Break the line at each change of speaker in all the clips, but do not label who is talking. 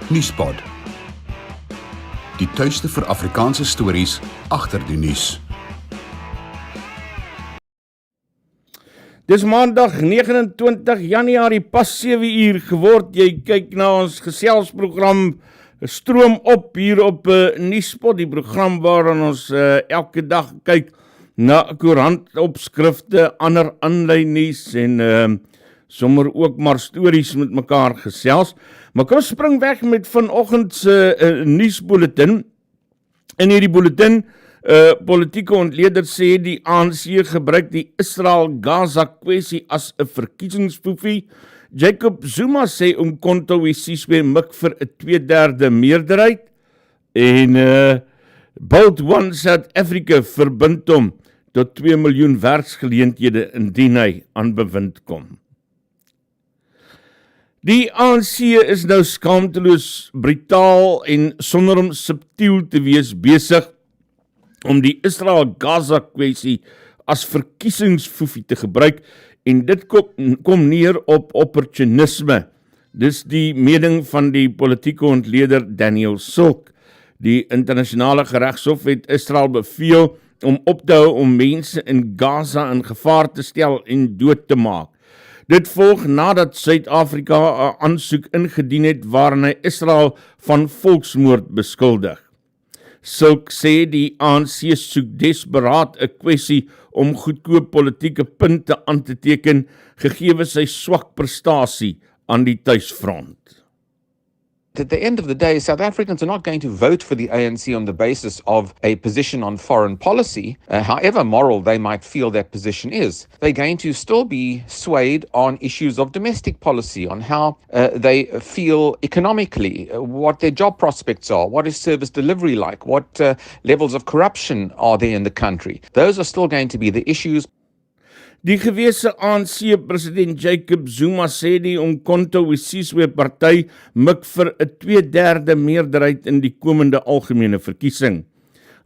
Nuuspod. Die tuiste vir Afrikaanse stories agter die nuus.
Dis maandag 29 Januarie, pas 7 uur geword. Jy kyk na ons geselsprogram Stroomop hier op Nuuspod, die program waarin ons elke dag kyk na koerantopskrifte, ander aanlyn nuus en sommer ook maar stories met mekaar gesels. Maar kom spring weg met vanoggend se nuusbulletin. In hierdie bulletin, politieke ontleeders sê die ANC gebruik die Israel-Gaza kwessie as 'n verkiesingsfoefie. Jacob Zuma sê Umkhonto we Sizwe mik vir 'n 2/3 meerderheid. En Bold One South Africa verbind hom tot 2 miljoen werksgeleenthede indien hy aan bewind kom. Die ANC is nou skaamteloos, brutaal en sonder om subtiel te wees besig om die Israel-Gaza kwessie as verkiesingsfoefie te gebruik en dit kom neer op opportunisme. Dis die mening van die politieke ontleder Daniel Silk. Die internasionale geregshof het Israel beveel om op te hou om mense in Gaza in gevaar te stel en dood te maak. Dit volg nadat Suid-Afrika 'n aansoek ingedien het waarin hy Israel van volksmoord beskuldig. Silk sê die ANC soek desperaat 'n kwessie om goedkoop politieke punte aan te teken, gegee sy swak prestasie aan die tuisfront.
At the end of the day, South Africans are not going to vote for the ANC on the basis of a position on foreign policy, however moral they might feel that position is. They're going to still be swayed on issues of domestic policy, on how they feel economically, what their job prospects are, what is service delivery like, what levels of corruption are there in the country. Those are still going to be the issues.
Die gewese ANC-president Jacob Zuma sê die Umkhonto we Sizwe party mik vir 'n 2/3 meerderheid in die komende algemene verkiesing.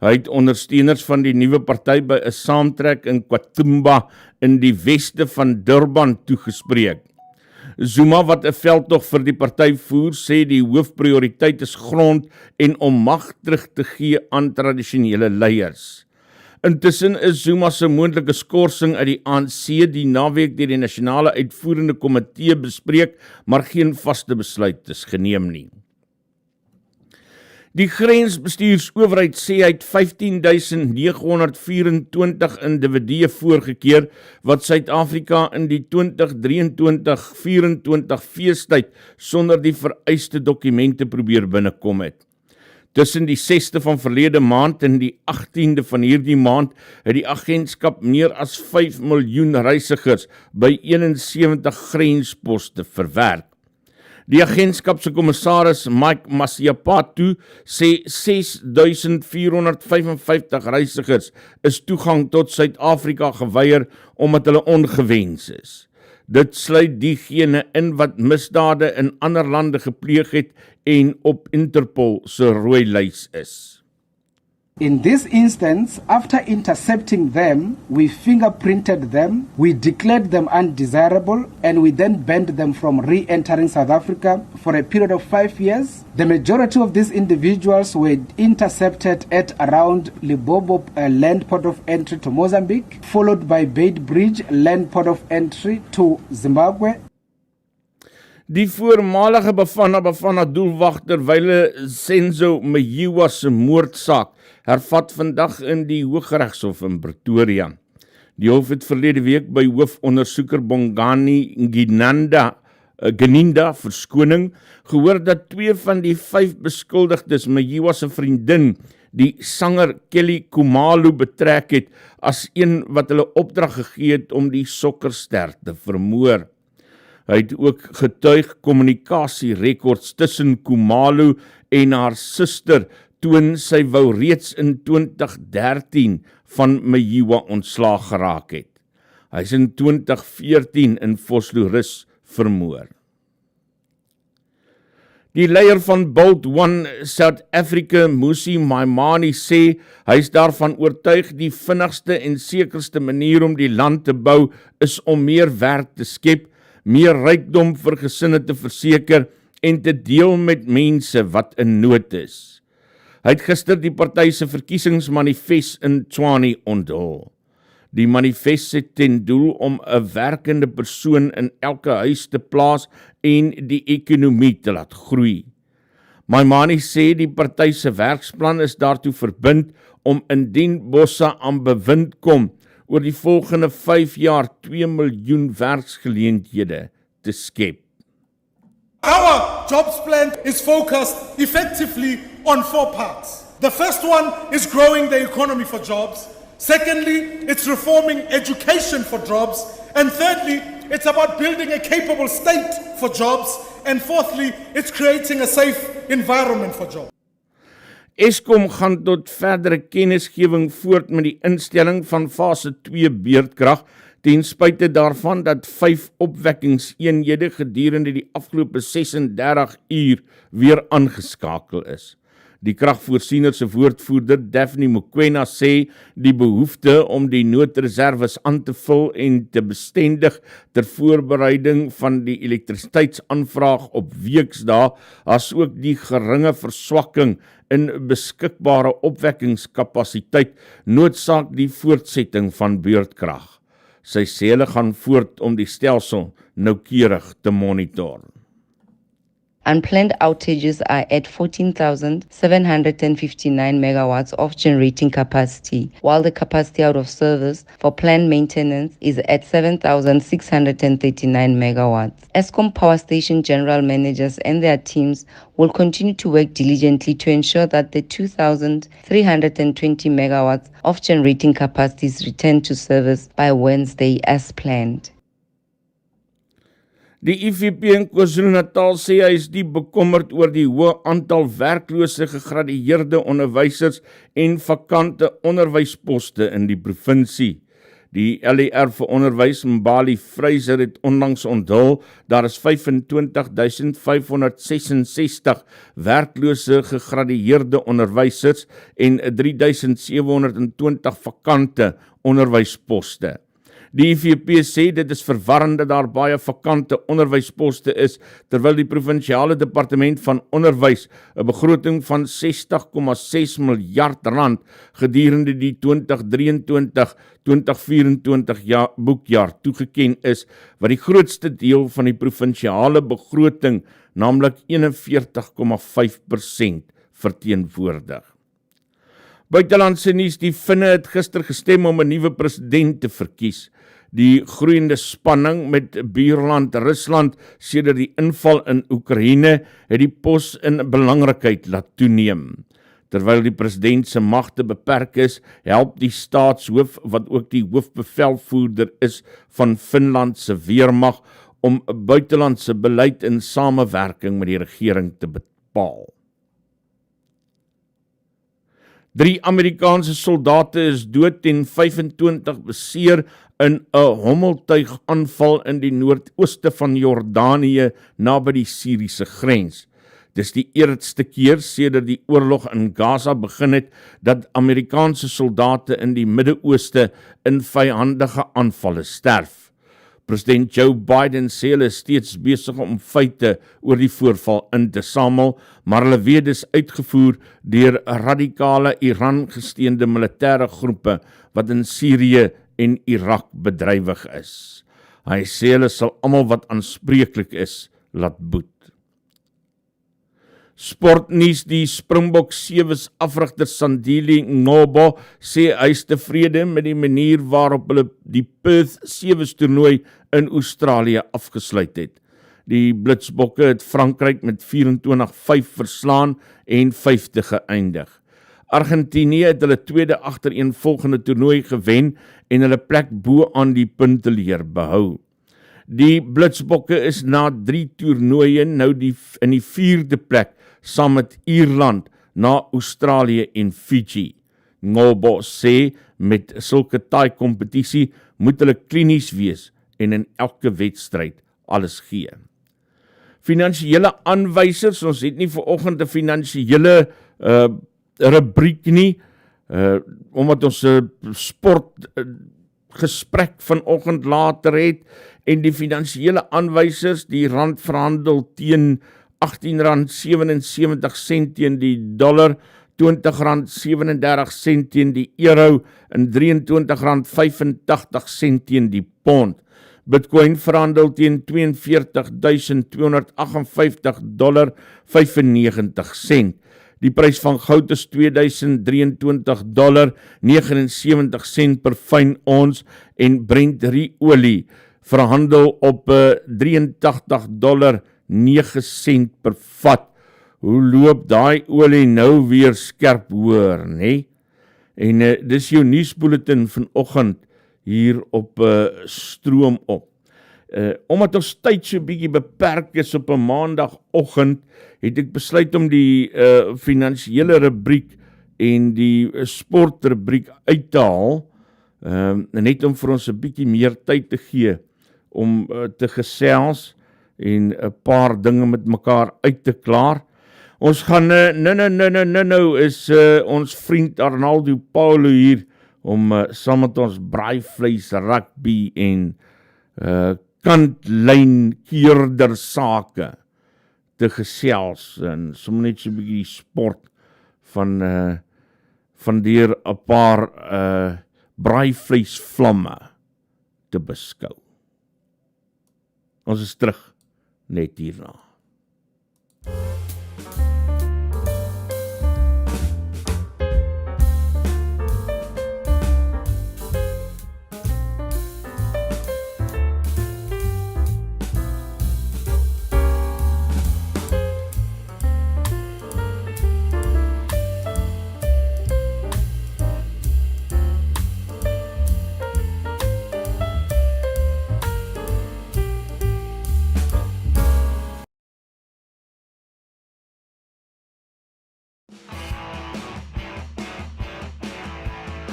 Hy het ondersteuners van die nuwe party by 'n saamtrek in Kwatumba in die weste van Durban toegespreek. Zuma, wat 'n veldtog vir die party voer, sê die hoofprioriteit is grond en om mag terug te gee aan tradisionele leiers. Intussen is Zuma se moontlike skorsing uit die ANC die naweek deur die nasionale uitvoerende komitee bespreek, maar geen vaste besluit is geneem nie. Die grensbestuursowerheid sê hy het 15.924 individue voorgekeer wat Suid-Afrika in die 2023-24 feestyd sonder die vereiste dokumente probeer binnekom het. Tussen die 6de van verlede maand en die 18de van hierdie maand het die agentskap meer as 5 miljoen reisigers by 71 grensposte verwerk. Die agentskap se kommissaris Mike Masiapatu sê 6.455 reisigers is toegang tot Suid-Afrika geweier omdat hulle ongewens is. Dit sluit diegene in wat misdade in ander lande gepleeg het en op Interpol se rooi lys is.
In this instance, after intercepting them, we fingerprinted them, we declared them undesirable, and we then banned them from re-entering South Africa for a period of 5 years. The majority of these individuals were intercepted at around Libobo land port of entry to Mozambique, followed by Beit Bridge land port of entry to Zimbabwe.
Die voormalige Bafana doelwagter Wyle Senzo Mayiwa se moordsaak hervat vandag in die Hooggeregshof in Pretoria. Die hof het verlede week by hoofondersoeker Bongani Geninda verskoning gehoor dat 2 van die 5 beskuldigdes Mayiwa se vriendin, die sanger Kelly Khumalo, betrek het as een wat hulle opdrag gegee het om die sokkerster te vermoor. Hy het ook getuig kommunikasierekords tussen Khumalo en haar suster toon sy wou reeds in 2013 van Mayiwa ontslaag geraak het. Hy is in 2014 in Vosloorus vermoor. Die leier van Bold One South Africa, Musi Maimane, sê hy is daarvan oortuig die vinnigste en sekerste manier om die land te bou is om meer werk te skep, meer rykdom vir gesinne te verseker en te deel met mense wat in nood is. Hy het gister die party se verkiesingsmanifest in Tshwane onthul. Die manifest het ten doel om 'n werkende persoon in elke huis te plaas en die ekonomie te laat groei. Maimane sê die party se werksplan is daartoe verbind om indien Bossa aan bewind kom oor die volgende 5 jaar 2 miljoen werksgeleenthede te skep.
Our jobs plan is focused effectively on 4 parts. The first one is growing the economy for jobs. Secondly, it's reforming education for jobs. And thirdly, it's about building a capable state for jobs. And fourthly, it's creating a safe environment for jobs.
Eskom gaan tot verdere kennisgewing voort met die instelling van fase 2 beurtkrag, ten spyte daarvan dat 5 opwekkingseenhede gedurende die afgelope 36 uur weer aangeskakel is. Die kragvoorsiener se woordvoerder Daphne Mokoena sê die behoefte om die noodreserwes aan te vul en te bestendig ter voorbereiding van die elektrisiteitsaanvraag op weksdae, asook die geringe verswakking in beskikbare opwekkingskapasiteit noodsaak die voortsetting van beurtkrag. Sy sê hulle gaan voort om die stelsel noukeurig te monitor.
Unplanned outages are at 14,759 megawatts of generating capacity, while the capacity out of service for planned maintenance is at 7,639 megawatts. Eskom Power Station general managers and their teams will continue to work diligently to ensure that the 2,320 megawatts of generating capacity is returned to service by Wednesday as planned.
Die IFP in KwaZulu-Natal sê hy is nie bekommerd oor die hoë aantal werklose gegradueerde onderwysers en vakante onderwysposte in die provinsie. Die LER vir onderwys Mbali Fraser het onlangs onthul daar is 25,566 werklose gegradueerde onderwysers en 3,720 vakante onderwysposte. Die IFP sê dit is verwarrend dat daar baie vakante onderwysposte is, terwyl die provinsiale departement van onderwys 'n begroting van 60,6 miljard rand gedurende die 2023-2024 boekjaar toegeken is, wat die grootste deel van die provinsiale begroting, naamlik 41,5% verteenwoordig. Buitelandse nuus, die Finne het gister gestem om 'n nuwe president te verkies. Die groeiende spanning met buurland Rusland sedert die inval in Oekraïne het die pos in belangrikheid laat toeneem. Terwyl die president se magte beperk is, help die staatshoof, wat ook die hoofbevelvoerder is van Finland se weermag, om buitelandse beleid in samewerking met die regering te bepaal. 3 Amerikaanse soldate is dood en 25 beseer in 'n hommeltuigaanval in die noordooste van Jordanië naby die Syriese grens. Dis die eerste keer sedert die oorlog in Gaza begin het dat Amerikaanse soldate in die Midde-Ooste in vyhandige aanvalle sterf. President Joe Biden sê hulle is steeds besig om feite oor die voorval in te samel, maar hulle weet dis uitgevoer deur radikale Iran-gesteunde militêre groepe wat in Sirië en Irak bedrywig is. Hy sê hulle sal almal wat aanspreeklik is laat boet. Sportnuus, die Springbok sewe's afrigter Sandile Ngobo sê hy is tevrede met die manier waarop hulle die Perth sewe's toernooi in Australië afgesluit het. Die Blitsbokke het Frankryk met 24-5 verslaan en 5de geëindig. Argentinië het hulle tweede agtereenvolgende toernooi gewen en hulle plek bo aan die punteleer behou. Die Blitsbokke is na 3 toernooie nou in die 4de plek, saam met Ierland, na Australië en Fiji. Ngobo sê met sulke taai kompetisie moet hulle klinies wees en in elke wedstryd alles gee. Finansiële aanwysers, ons het nie vanoggend 'n finansiële rubriek nie, omdat ons 'n sport gesprek vanoggend later het, en die finansiële aanwysers, die rand verhandel teen R18,77 teen die dollar, R20,37 teen die euro en R23,85 teen die pond. Bitcoin verhandel teen $42,258,95. Die prys van goud is $2023,79 per fyn ons en Brent olie verhandel op $83,09 per vat. Hoe loop daai olie nou weer skerp hoor, né? En dis jou nuusbulletin vanoggend hier op Stroomop. Omdat ons tyd so bietjie beperk is op 'n maandagoggend, het ek besluit om die finansiële rubriek en die sportrubriek uit te haal, net om vir ons 'n bietjie meer tyd te gee om te gesels en 'n paar dinge met mekaar uit te klaar. Ons gaan nou is ons vriend Arnaldo Paulo hier om saam met ons braaivleis, rugby en kantlyn keerder sake te gesels en sommer net so 'n bietjie sport van deur 'n paar braaivleisvlamme te beskou. Ons is terug net hierna.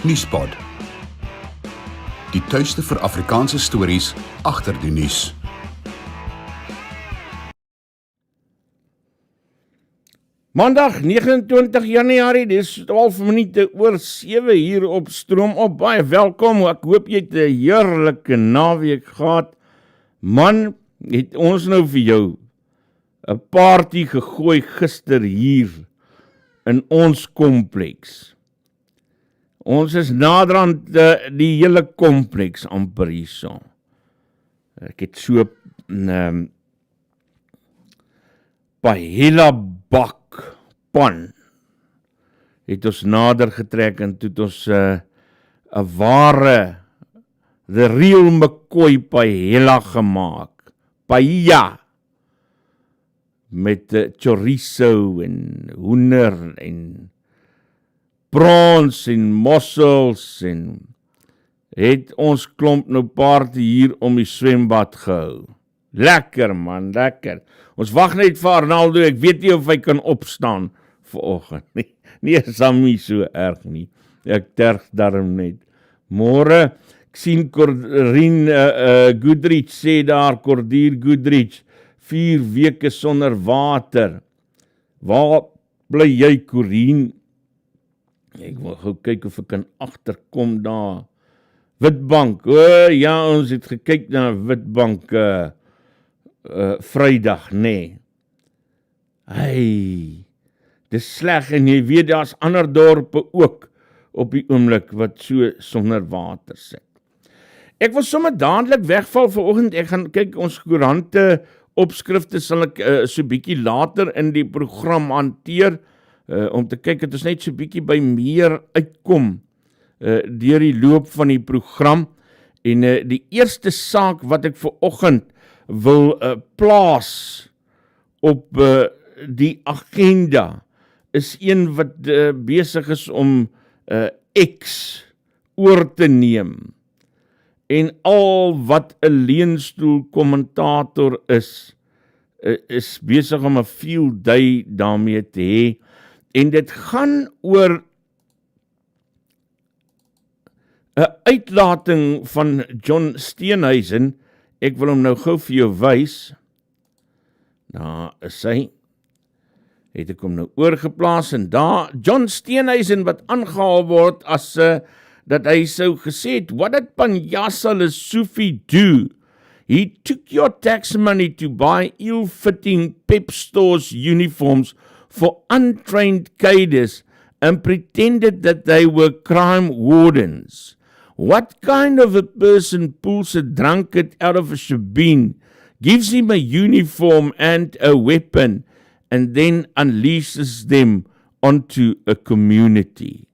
Nuuspod. Die tuiste vir Afrikaanse stories agter die nuus.
Maandag 29 Januarie, dis 12 minute oor 7 hier op Stroomop. Baie welkom, ek hoop jy het 'n heerlike naweek gehad. Man, het ons nou vir jou 'n party gegooi gister hier in ons kompleks. Ons is naderhand die hele kompleks amper hierso. Ek het so paella bakpan het ons nader getrek en toe het ons 'n ware the real McCoy paella gemaak. Paella met chorizo en hoender en prawns en mossels en het ons klomp nou party hier om die swembad gehou. Lekker man, lekker. Ons wag net vir Arnaldo, ek weet nie of hy kan opstaan vanoggend nie. Nee, is hom nie so erg nie. Ek terg daarom net. Môre, ek sien Corrien Goodrich sê daar, Cordier Goodrich, 4 weke sonder water. Waar bly jy, Corrien? Ek wil gou kyk of ek kan agterkom daar. Witbank, ja, ons het gekyk na Witbank Vrydag, nee. Hey, dis sleg en jy weet daar's ander dorpe ook op die oomblik wat so sonder water sit. Ek wil sommer dadelik wegval vanoggend. Ek gaan kyk ons koerante opskrifte sal ek so bietjie later in die program hanteer om te kyk dat ons net so bietjie by meer uitkom deur die loop van die program. En die eerste saak wat ek vanoggend wil plaas op die agenda is een wat besig is om X oor te neem. En al wat 'n leunstoel kommentator is besig om 'n field day daarmee te hê. En dit gaan oor 'n uitlating van John Steenhuisen. Ek wil hom nou gou vir jou wys. Daar is hy. Het ek hom nou oorgeplaas en daar John Steenhuisen wat aangehaal word as dat hy sou gesê het, what did Panjasa Lesofie do? He took your tax money to buy ill-fitting Pep Stores uniforms for untrained cadres and pretended that they were crime wardens. What kind of a person pulls a drunkard out of a shebeen, gives him a uniform and a weapon, and then unleashes them onto a community?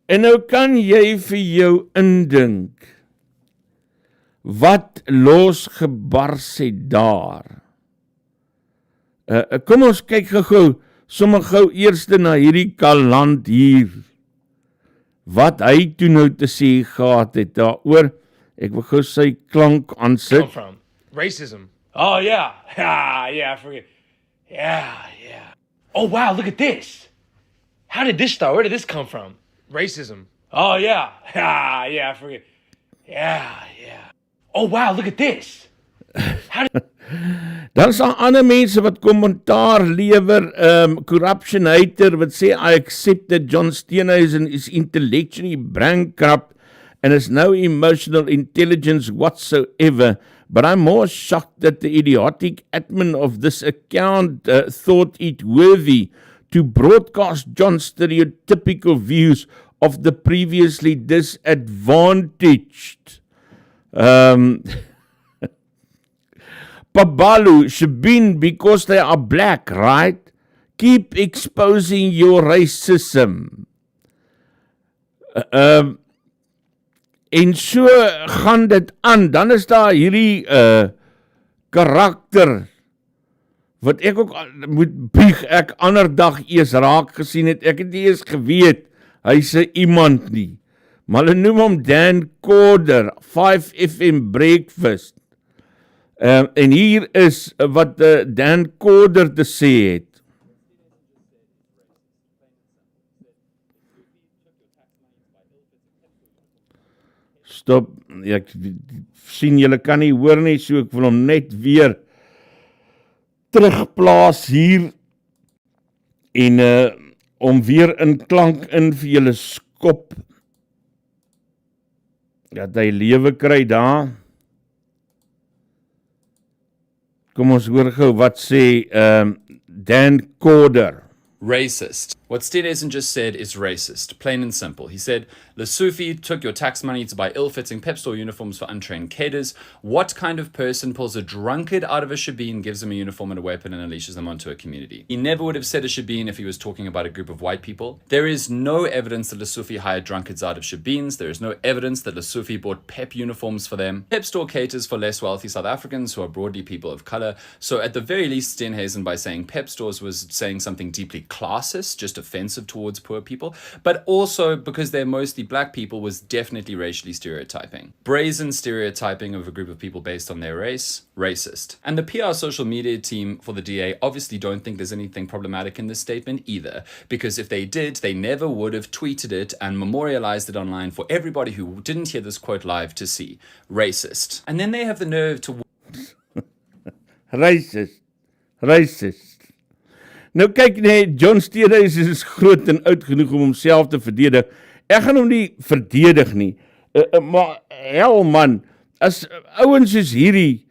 En nou kan jy vir jou indink, wat losgebars het daar. Kom ons kyk gou, sommer gou eerste na hierdie kaland hier, wat hy toe nou te sê gehad het daaroor. Ek wil gou sy klank aansit.
Come from racism. Oh yeah, yeah, I forget. Yeah. Oh wow, look at this. How did this start? Where did this come from? Racism. Oh yeah, I forget. Yeah. Oh wow, look at this.
Dan is daar ander mense wat kommentaar lewer, corruption hater, wat sê, I accept that John Steenhuisen is intellectually bankrupt and has no emotional intelligence whatsoever, but I'm more shocked that the idiotic admin of this account thought it worthy to broadcast John's stereotypical views of the previously disadvantaged. Pabalu, Shebeen, because they are black, right? Keep exposing your racism. En so gaan dit aan. Dan is daar hierdie karakter, wat ek ook moet bieg, ek ander dag eers raak gesien het. Ek het nie eens geweet, hy is iemand nie. Maar hulle noem hom Dan Corder, 5FM Breakfast. En hier is wat Dan Corder te sê het. Stop, ek sien julle kan nie hoor nie, so ek wil hom net weer terugplaas hier en om weer in klank in vir julle skop, dat hy lewe kry daar. Kom ons hoor gou wat sê Dan Corder.
Racist. What Steenhuisen just said is racist, plain and simple. He said, Lesotho took your tax money to buy ill-fitting Pep Store uniforms for untrained cadres. What kind of person pulls a drunkard out of a shebeen, gives them a uniform and a weapon, and unleashes them onto a community? He never would have said a shebeen if he was talking about a group of white people. There is no evidence that Lesotho hired drunkards out of shebeens. There is no evidence that Lesotho bought Pep uniforms for them. Pep Store caters for less wealthy South Africans who are broadly people of color. So at the very least, Steenhuisen, by saying Pep Stores, was saying something deeply classist, just offensive towards poor people, but also because they're mostly black people, was definitely racially stereotyping. Brazen stereotyping of a group of people based on their race, racist. And the PR social media team for the DA obviously don't think there's anything problematic in this statement either, because if they did, they never would have tweeted it and memorialized it online for everybody who didn't hear this quote live to see. Racist. And then they have the nerve to...
Racist. Nou kyk nee, John Steenhuisen is groot en oud genoeg om homself te verdedig. Ek gaan hom nie verdedig nie. Maar hel man, as ouens soos hierdie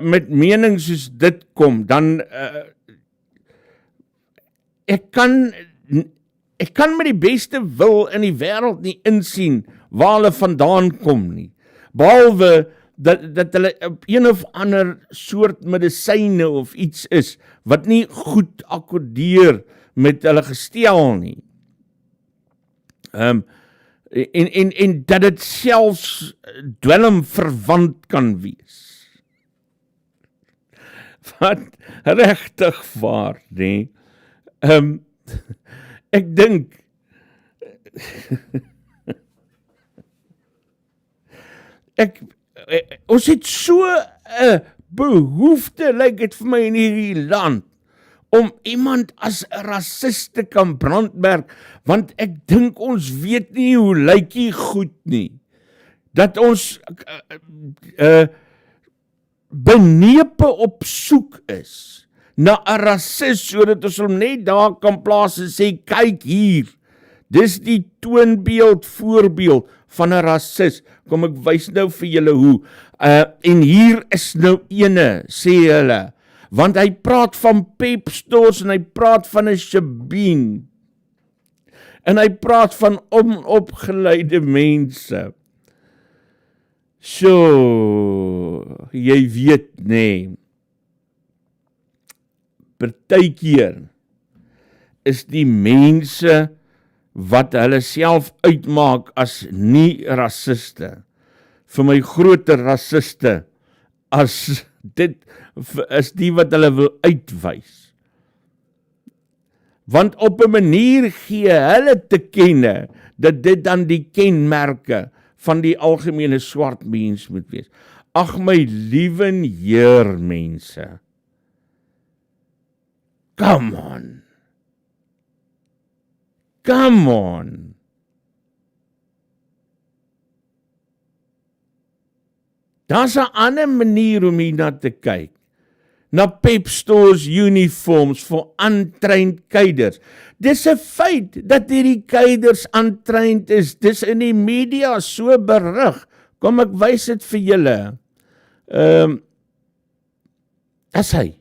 met mening soos dit kom, dan ek kan met die beste wil in die wêreld nie insien waar hulle vandaan kom nie. Behalwe dat hulle op een of ander soort medisyne of iets is, wat nie goed akkordeer met hulle gestel nie. En dat dit selfs dwelm verwant kan wees. Wat regtig waar, nee. Ek dink, ons het so 'n behoefte, lyk dit vir my in hierdie land, om iemand as 'n rassist te kan brandmerk, want ek dink ons weet nie hoe lyk die goed nie. Dat ons benepe op soek is na 'n rassist, sodat ons hom net daar kan plaas en sê, kyk hier, Dis die toonbeeld, voorbeeld van 'n rassis. Kom ek wys nou vir julle hoe. En hier is nou ene, sê hulle, want hy praat van Pep Stores en hy praat van 'n shebeen. En hy praat van onopgeleide mense. So, jy weet nee, partykeer is die mense wat hulle self uitmaak as nie rassiste, vir my groter rassiste, as dit is die wat hulle wil uitwys. Want op 'n manier gee hulle te kenne, dat dit dan die kenmerke van die algemene swart mens moet wees. Ag my liewe Heer mense, come on, come on. Daar's 'n ander manier om hier na te kyk. Na Pep Stores uniforms vir untrained keiders. Dis 'n feit dat hierdie keiders untrained is. Dis in die media so berig. Kom ek wys dit vir julle. As hy.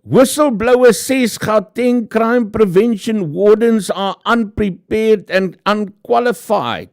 Whistleblower says Gauteng crime prevention wardens are unprepared and unqualified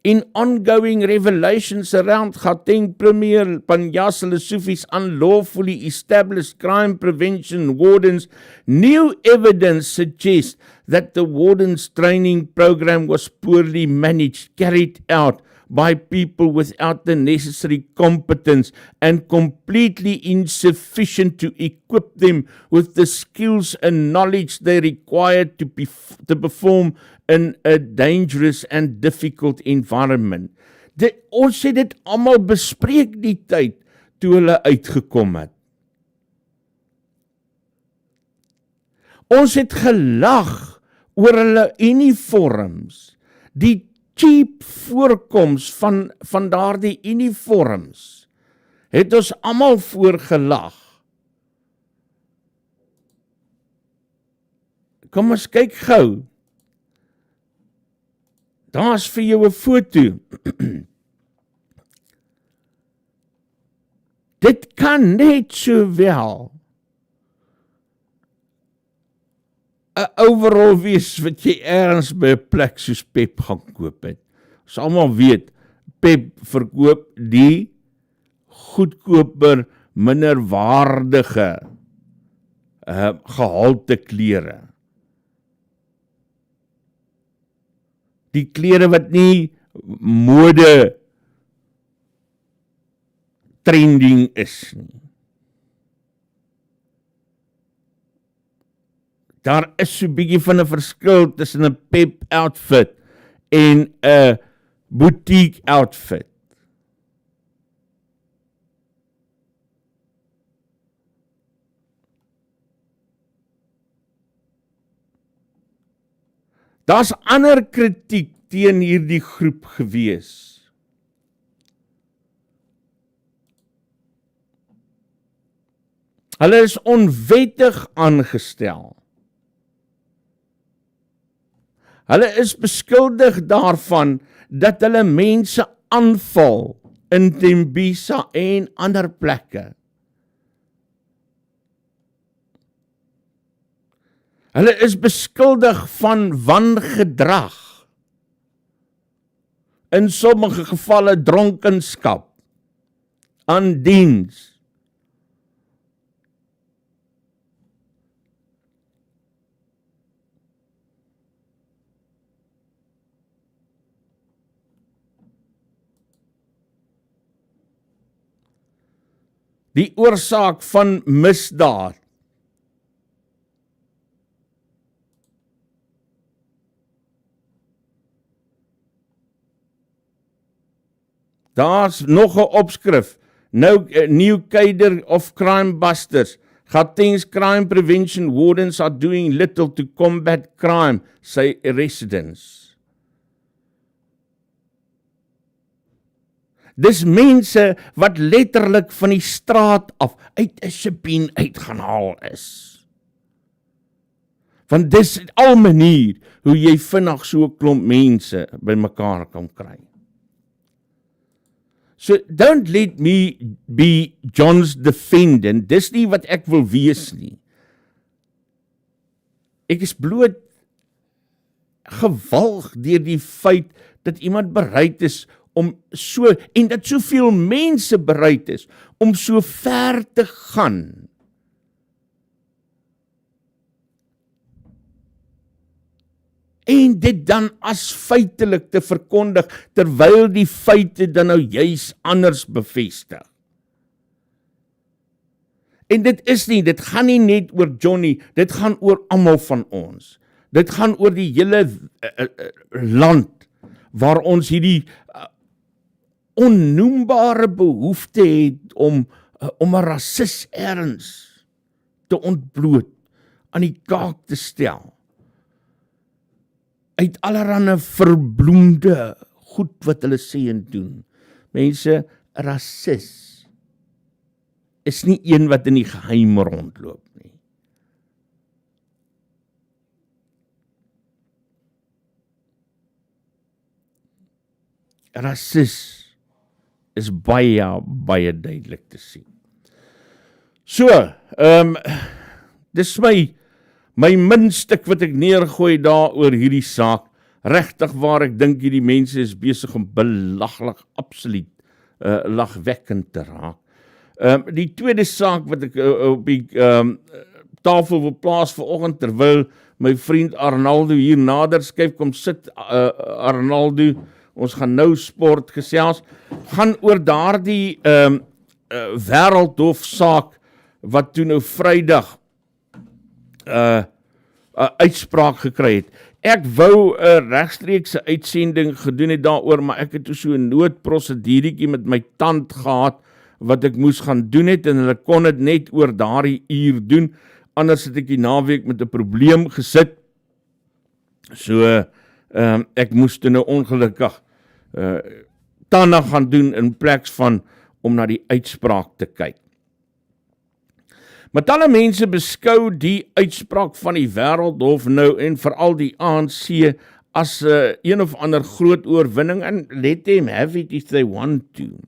in ongoing revelations around Gauteng Premier Panyaza Lesufi's unlawfully established crime prevention wardens. New evidence suggests that the warden's training program was poorly managed, carried out by people without the necessary competence and completely insufficient to equip them with the skills and knowledge they required to perform in a dangerous and difficult environment. Ons het dit almal bespreek die tyd toe hulle uitgekom het. Ons het gelag oor hulle uniforms, die cheap voorkoms van daardie uniforms, het ons almal voorgelag. Kom ons kyk gou. Daar's vir jou 'n foto. Dit kan net so wel 'n overall wees wat jy ergens by 'n plek soos Pep gaan koop het. Ons almal weet, Pep verkoop die goedkoper, minderwaardige gehalte klere. Die klere wat nie mode trending is nie. Daar is so 'n bietjie van 'n verskil tussen 'n Pep outfit en 'n boutique outfit. Daar's ander kritiek teen hierdie groep gewees. Hulle is onwettig aangestel. Hulle is beskuldig daarvan dat hulle mense aanval in Tembisa en ander plekke. Hulle is beskuldig van wangedrag. In sommige gevalle dronkenskap aan diens. Die oorsaak van misdaad. Daar's nog 'n opskrif. Nou new cadre of crime busters. Gauteng's crime prevention wardens are doing little to combat crime, say residents. Dis mense wat letterlik van die straat af uit 'n shebeen uit gaan haal is. Want dis al manier hoe jy vinnig so 'n klomp mense by mekaar kan kry. So, don't let me be John's defendant. Dis nie wat ek wil wees nie. Ek is bloot gewalg deur die feit dat iemand bereid is om so, en dat soveel mense bereid is om so ver te gaan. En dit dan as feitelik te verkondig, terwyl die feite dan nou juis anders bevestig. En dit gaan nie net oor Johnny, dit gaan oor almal van ons. Dit gaan oor die hele land, waar ons hierdie onnoembare behoefte het om 'n rasis erns te ontbloot, aan die kaak te stel. Uit allerhande verbloemde goed wat hulle sê en doen. Mense, rasis is nie een wat in die geheim rondloop nie. Rasis is baie duidelik te sien. So, dis my minstuk wat ek neergooi daar oor hierdie saak. Regtig waar ek dink hierdie mense is besig om belaglik, absoluut lagwekkend te raak. Die tweede saak wat ek op die tafel wil plaas vanoggend, terwyl my vriend Arnaldo hier nader skuif, kom sit Arnaldo, ons gaan nou sport gesels, gaan oor daardie Wêreldhof saak wat toe nou Vrydag uitspraak gekry het. Ek wou 'n regstreekse uitsending gedoen het daaroor, maar ek het toe so 'n noodprosedurietjie met my tand gehad wat ek moes gaan doen het, en hulle kon dit net oor daardie uur doen, anders het ek die naweek met 'n probleem gesit. So, ek moes toe nou ongelukkig tande gaan doen in plek van om na die uitspraak te kyk. Maar talle mense beskou die uitspraak van die Wêreldhof nou en veral die ANC as een of ander groot oorwinning, en let them have it if they want to.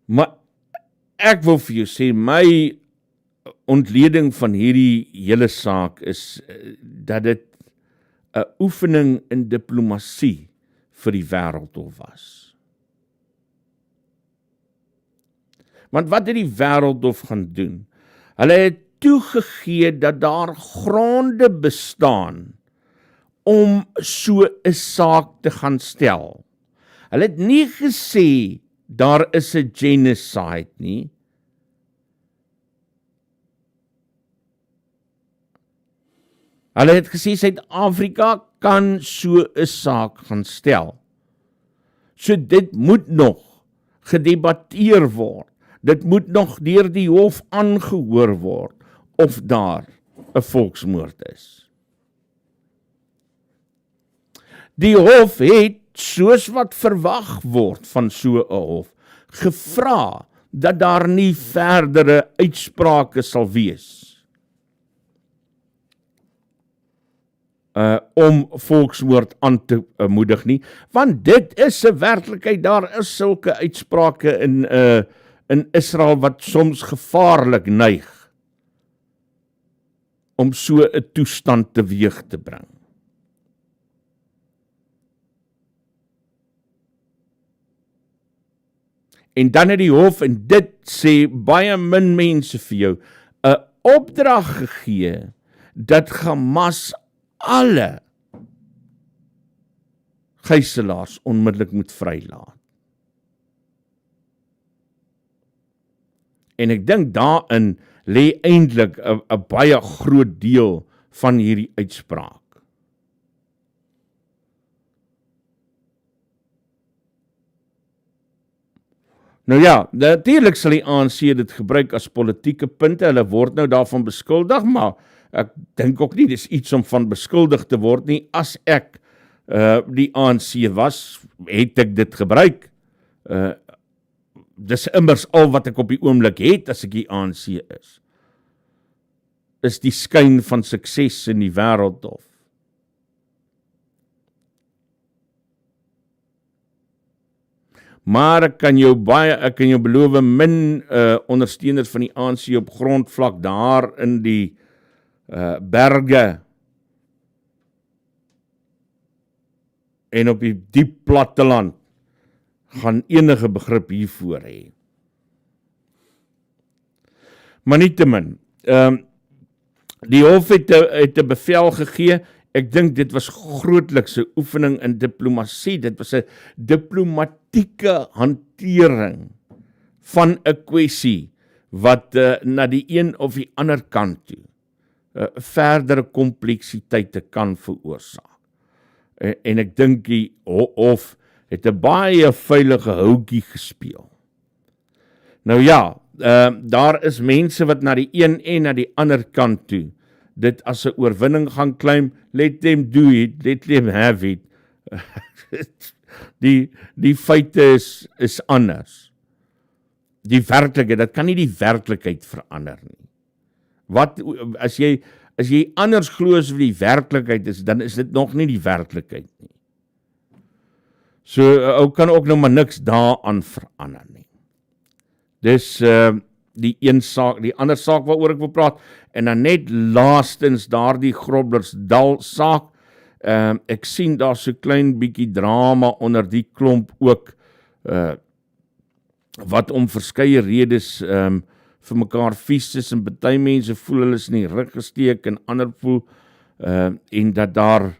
Maar ek wil vir jou sê, my ontleding van hierdie hele saak is dat dit 'n oefening in diplomatie vir die Wêreldhof was. Want wat het die Wêreldhof gaan doen? Hulle het toegegee dat daar gronde bestaan om so 'n saak te gaan stel. Hulle het nie gesê daar is 'n genocide nie. Hulle het gesê Suid-Afrika kan so 'n saak gaan stel. So dit moet nog gedebatteer word. Dit moet nog deur die hof aangehoor word of daar 'n volksmoord is. Die hof het, soos wat verwag word van so 'n hof, gevra dat daar nie verdere uitsprake sal wees om volksmoord aan te moedig nie, want dit is 'n werklikheid. Daar is sulke uitsprake in Israel wat soms gevaarlik neig om so 'n toestand teweeg te bring. En dan het die hof, en dit sê baie min mense vir jou, 'n opdrag gegee dat Hamas alle gijslaers onmiddellik moet vrylaat. En ek dink daarin lê eintlik 'n baie groot deel van hierdie uitspraak. Nou ja, natuurlik sal die ANC dit gebruik as politieke punte. Hulle word nou daarvan beskuldig, maar ek dink ook nie dis iets om van beskuldig te word nie. As ek die ANC was, het ek dit gebruik. Dis immers al wat ek op die oomblik het as ek die ANC is. is die skyn van sukses in die wêreldhof. Maar ek kan jou beloof min ondersteuners van die ANC op grondvlak daar in die berge en op die diep platteland gaan enige begrip hiervoor hê. Maar nietemin, die hof het 'n bevel gegee. Ek dink dit was grootliks 'n oefening in diplomatie. Dit was 'n diplomatieke hantering van 'n kwessie wat na die een of die ander kant toe verdere kompleksiteite kan veroorsaak. En ek dink die hof het 'n baie veilige houtjie gespeel. Nou ja, daar is mense wat na die een en na die ander kant toe dit as 'n oorwinning gaan claim. Let them do it, let them have it. Die feite is anders. Die werklikheid, dat kan nie die werklikheid verander nie. Wat as jy anders glo as wat die werklikheid is, dan is dit nog nie die werklikheid nie. So ou kan ook nou maar niks daaraan verander nie. Dis die een saak, die ander saak waaroor ek wil praat, en dan net laastens daardie Groblersdal saak. Ek sien daar so klein bietjie drama onder die klomp ook, wat om verskeie redes vir mekaar vies is, en party mense voel hulle is in die rug gesteek, en ander voel, en dat daar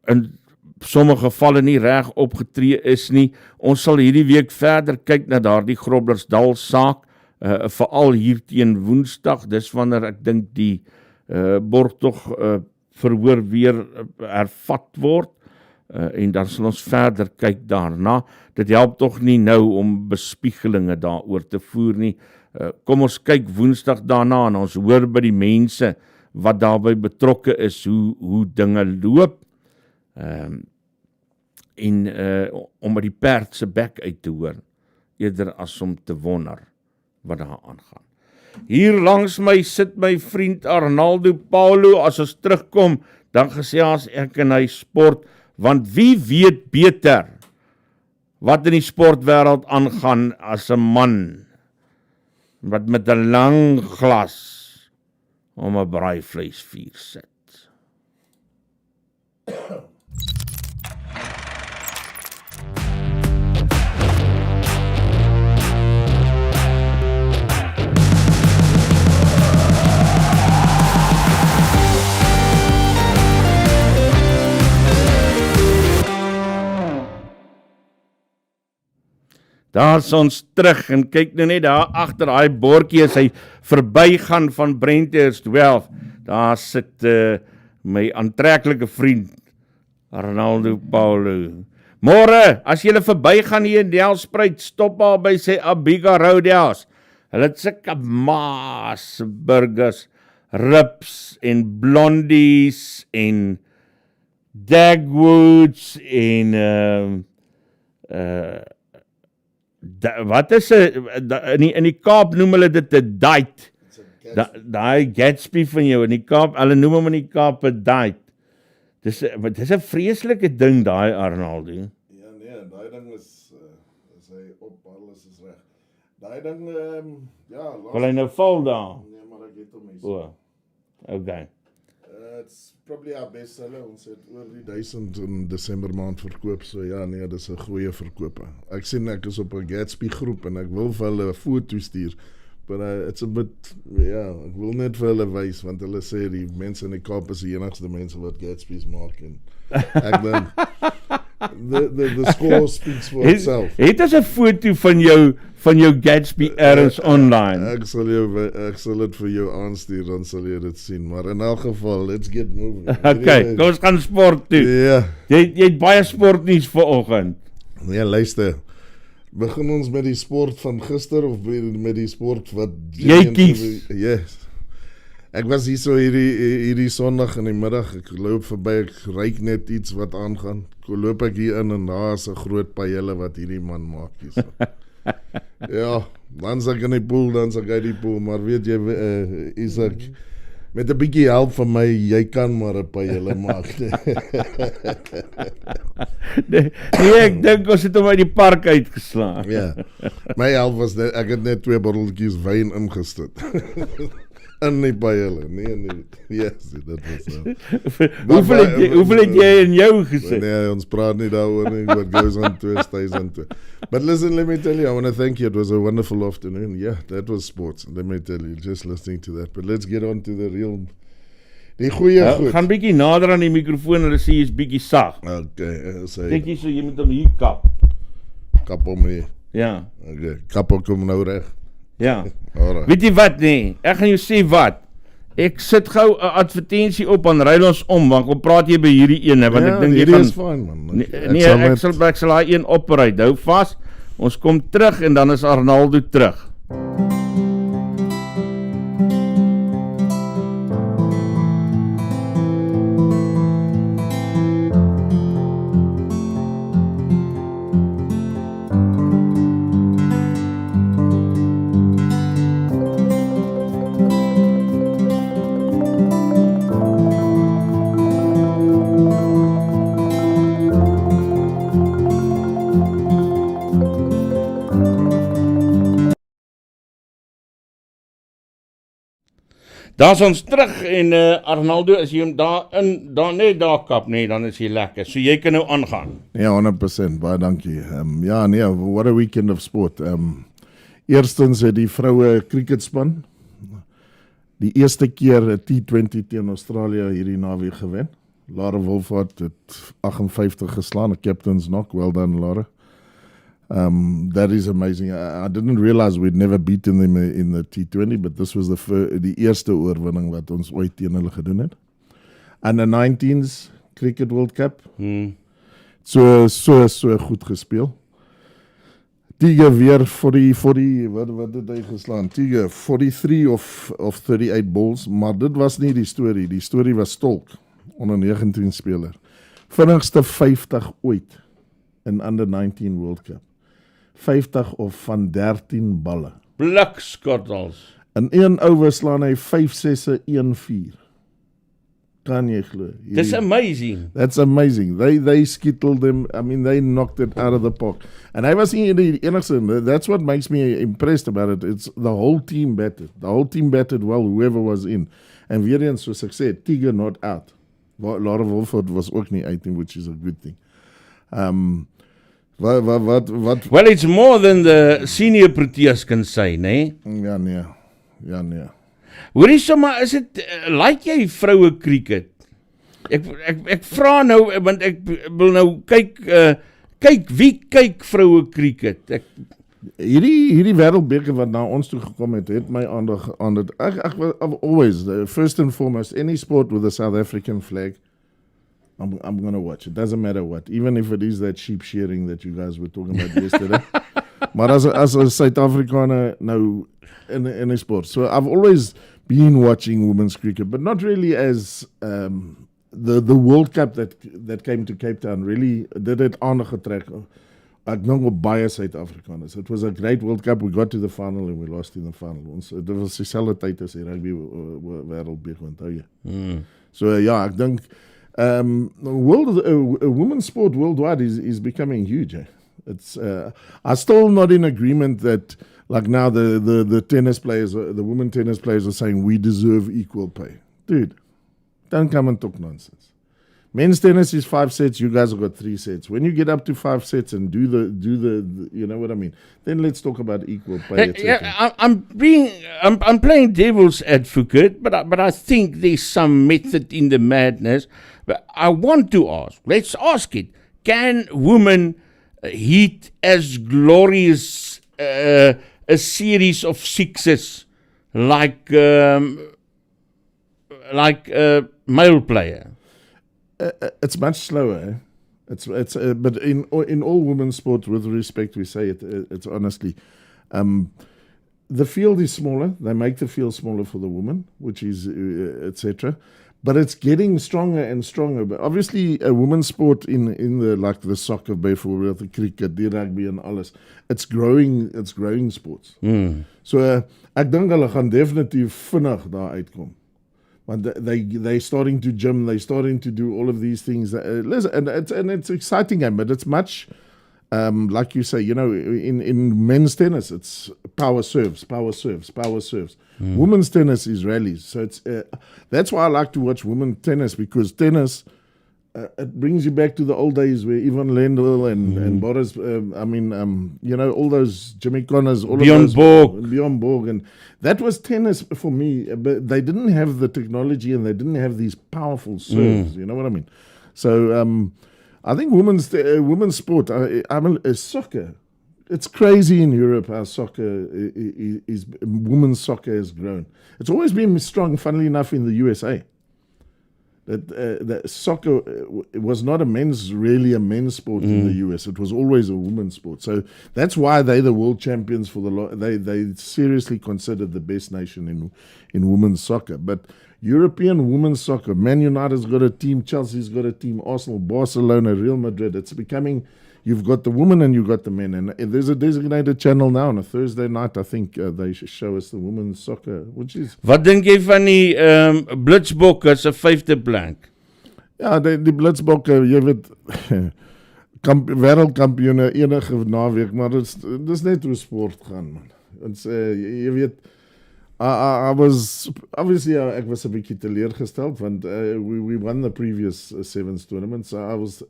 in sommige gevalle nie reg opgetree is nie. Ons sal hierdie week verder kyk na daardie Groblersdal saak, veral hier teen Woensdag, dis wanneer ek dink die borgtog verhoor weer hervat word, en dan sal ons verder kyk daarna. Dit help tog nie nou om bespiegelinge daaroor te voer nie. Kom ons kyk Woensdag daarna, en ons hoor by die mense wat daarbey betrokke is, hoe dinge loop, om by die perd se bek uit te hoor, eerder as om te wonder wat daar aangaan. Hier langs my sit my vriend Arnaldo Paulo. As ons terugkom, dan gesels ek en hy sport, want wie weet beter wat in die sportwêreld aangaan as 'n man wat met 'n lang glas om 'n braaivleisvuur sit. Daar is ons terug, en kyk nou net daar agter daai bordjie as hy verbygaan van Brenthurst 12. Daar sit my aantreklike vriend Arnaldo Paulo. Môre, as jy verbygaan hier in Delspruit, stop daar by sy Abiga Roadhouse. Hulle het sulke maas burgers, ribs en blondies en Dagwoods en wat is in die Kaap noem hulle dit 'n date. Daai Gatsby van jou in die Kaap, hulle noem hom in die Kaap 'n date. Dis 'n vreeslike ding daai, Arnaldo.
Ja nee, daai ding is hy op, alles is reg. Daai ding ja,
wil hy nou val daar?
Nee, maar ek het hom eens.
Okay.
It's probably our best seller. Ons het oor die 1000 in Desember maand verkoop, so ja nee, dis 'n goeie verkope. Ek sien ek is op 'n Gatsby groep en ek wil vir hulle 'n foto stuur. But it's a bit, ja, ek wil net vir hulle wys, want hulle sê die mense in die Kaap is die enigste mense wat Gatsby's maak, en ek dink the score speaks for itself.
Het as 'n foto van jou Gatsby ergens online?
Ek sal dit vir jou aanstuur, dan sal jy dit sien, maar in elk geval, let's get moving.
Okay, kom ons gaan sport toe.
Ja.
Jy het baie sportnuus vanoggend.
Nee, luister. Begin ons met die sport van gister of met die sport wat
jy kies?
Yes. Ek was hier so hierdie Sondag in die middag, ek loop verby, ek ruik net iets wat aangaan. Loop ek hier in en daar is 'n groot paelle wat hierdie man maak hier so. Ja, Dan sal ek in die pool, dan sal ek uit die pool, maar weet jy, Isak, met 'n bietjie help van my, jy kan maar 'n pyle maak.
Nee, ek dink ons het hom uit die park uitgeslaan.
Ja, my help was net, ek het net 2 botteltjies wyn ingestit. In die pyle, nee, yes, dat was
Hoeveel het jy in jou gesit?
Nee, ons praat nie daaroor nie, what goes on 2002. But listen, let me tell you, I want to thank you, it was a wonderful afternoon. Yeah, that was sports, let me tell you, just listening to that. But let's get on to the real, die goeie goed.
Gaan bietjie nader aan die mikrofoon, hulle sê jy's bietjie sag.
Okay,
Dink jy so, jy moet hom hier kap.
Kap om hier.
Ja.
Okay, kap ook om nou reg.
Ja.
Alright.
Weet jy wat nie? Ek gaan jou sê wat. Ek sit gou 'n advertensie op en ry ons om, want kom praat jy by hierdie ene, want ek dink jy gaan...
is fine, man.
Nee, ek sal daai een opry. Hou vas. Ons kom terug en dan is Arnaldo terug. Daar is ons terug en Arnaldo, as jy hom net daar kap, nee, dan is hy lekker. So jy kan nou aangaan.
Ja, 100%, baie dankie. Ja, nee, what a weekend of sport. Eerstens het die vroue cricketspan die eerste keer 'n T20 teen Australië hierdie naweek gewen. Lara Wolfhard het 58 geslaan, 'n captain's knock, well done Lara. That is amazing. I didn't realize we'd never beaten them in the T20, but this was die eerste oorwinning wat ons ooit teen hulle gedoen het. And the 19s Cricket World Cup. So goed gespeel. Tiger weer vir die wat het hy geslaan? Tiger 43 of 38 balls, maar dit was nie die storie. Die storie was Stolk, onder 19 speler. Vinnigste 50 ooit in under 19 World Cup. 50 of van 13 balle.
Blikskottels.
In een over slaan hy 5-6 1-4. Kan jy glo?
That's amazing.
That's amazing. They skittled them. I mean, they knocked it out of the park. And I was nie die enigste. That's what makes me impressed about it. It's the whole team batted. The whole team batted well, whoever was in. En weer eens, soos ek sê, Tiger not out. Lara Wolfhard was ook nie uit, which is a good thing. Wat?
Well, it's more than the senior Proteas kan say, nee?
Ja, nee.
Hoorie sommer, is het, like jy vroue cricket? Ek vra nou, want ek wil nou kyk wie kyk vroue cricket?
Hierdie wêreldbeker wat na ons toe gekom het my aandag aan dit. I've always, first and foremost, any sport with a South African flag, I'm going to watch. It doesn't matter what. Even if it is that sheep shearing that you guys were talking about yesterday. Maar as a Suid-Afrikaner nou in a sport. So I've always been watching women's cricket, but not really as the World Cup that came to Cape Town really did it aandag getrek. Ek dink op baie Suid-Afrikaners. It was a great World Cup. We got to the final and we lost in the final. Dit was dieselfde tyd as die rugby wêreldbeker, onthou jy. So ja, ek dink women's sport worldwide is becoming huge. It's I'm still not in agreement that like now the tennis players, the women tennis players are saying we deserve equal pay. Dude, don't come and talk nonsense. Men's tennis is 5 sets. You guys have got 3 sets. When you get up to 5 sets and do the you know what I mean, then let's talk about equal pay.
I'm playing devil's advocate, but I think there's some method in the madness. But I want to ask. Let's ask it. Can women hit as glorious a series of sixes like a male player?
It's much slower. It's but in all women's sport, with respect, we say it's honestly, the field is smaller. They make the field smaller for the woman, which is etc. But it's getting stronger and stronger. But obviously, a women's sport in the like the soccer, byvoorbeeld, the cricket, die rugby en alles, it's growing sports. So ek dink hulle gaan definitief vinnig daar uitkom. Want they starting to gym, they starting to do all of these things. Listen, and it's exciting game, but it's much like you say, in men's tennis, it's power serves. Women's tennis is rallies. So it's that's why I like to watch women's tennis, because tennis, it brings you back to the old days where Ivan Lendl and Boris, all those Jimmy Connors, all
Bjorn
of those.
Borg.
Bjorn Borg. And that was tennis for me, but they didn't have the technology and they didn't have these powerful serves, you know what I mean? So I think women's sport, soccer. It's crazy in Europe how soccer is women's soccer has grown. It's always been strong, funnily enough, in the USA. That soccer was not really a men's sport in the US. It was always a women's sport. So that's why they're the world champions for they seriously considered the best nation in women's soccer. But European women's soccer, Man United's got a team, Chelsea's got a team, Arsenal, Barcelona, Real Madrid. It's becoming, you've got the women and you've got the men. And there's a designated channel now on a Thursday night, I think they show us the women's soccer, which is...
Wat dink jy van die Blitsbokke se 5de plek?
Ja, die Blitsbokke, jy weet, wêreldkampioene enige naweek, maar dit is net hoe sport gaan, man. Ons, jy weet... I was obviously ek was 'n bietjie teleurgesteld want we won the previous sevens tournament, so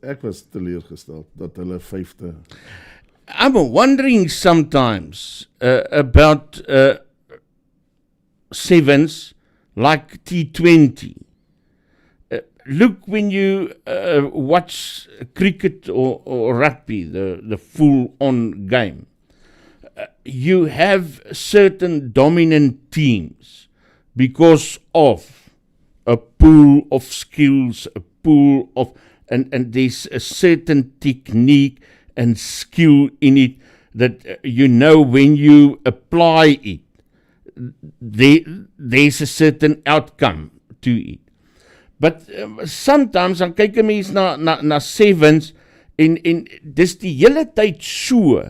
ek was teleurgesteld dat hulle 5de.
I'm wondering sometimes about sevens like T20. Look, when you watch cricket or rugby, the full-on game, you have certain dominant teams because of a pool of skills, a pool of, and there's a certain technique and skill in it that when you apply it, there's a certain outcome to it. But sometimes dan kyk 'n mens na sevens en dis die hele tyd so.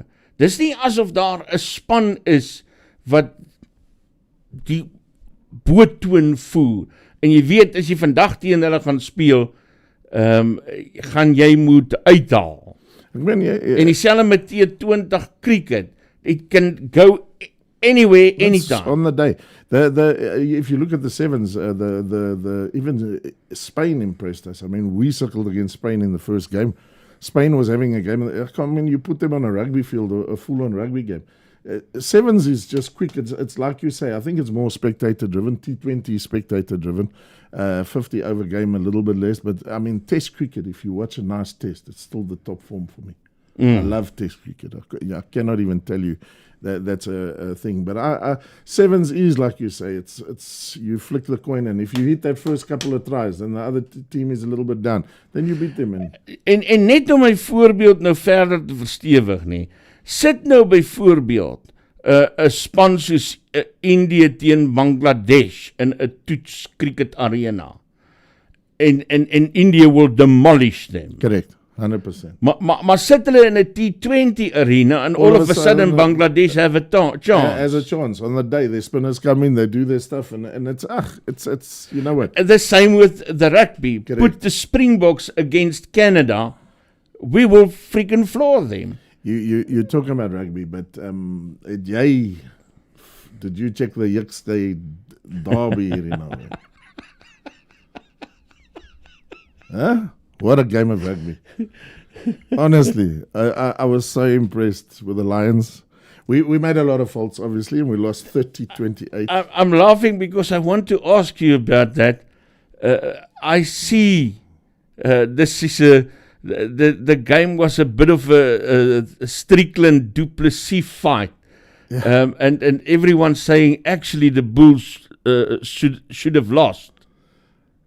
Dis nie asof daar 'n span is wat die boottoon voer. En jy weet, as jy vandag teen hulle gaan speel, gaan jy moet uithaal. En dieselfde met T20 cricket. It can go anywhere, anytime.
On the day. If you look at the sevens, even Spain impressed us. I mean, we circled against Spain in the first game. Spain was having a game. You put them on a rugby field, a full-on rugby game. Sevens is just quick. It's like you say. I think it's more spectator-driven. T20 is spectator-driven. 50 over game, a little bit less. But, I mean, test cricket, if you watch a nice test, it's still the top form for me. I love test cricket. I cannot even tell you that's a thing. But sevens is, like you say, it's you flick the coin, and if you hit that first couple of tries, and the other team is a little bit down, then you beat them.
En net om my voorbeeld nou verder te verstewig nie, sit nou byvoorbeeld 'n span soos India teen Bangladesh in 'n toets cricket arena. En India will demolish them.
Correct. 100%.
Maar sit hulle in 'n T20 arena and all of a sudden Bangladesh have a chance.
As a chance. On the day, their spinners come in, they do their stuff, and it's you know what.
The same with the rugby. Correct. Put the Springboks against Canada, we will freaking floor them.
You're talking about rugby, but did you check the Yikstay derby here in Norway? Huh? What a game of rugby. Honestly, I was so impressed with the Lions. We made a lot of faults, obviously, and we lost 30-28.
I'm laughing because I want to ask you about that. I see this is the game was a bit of a Strickland Duplessis fight. Yeah. And everyone's saying actually the Bulls should have lost.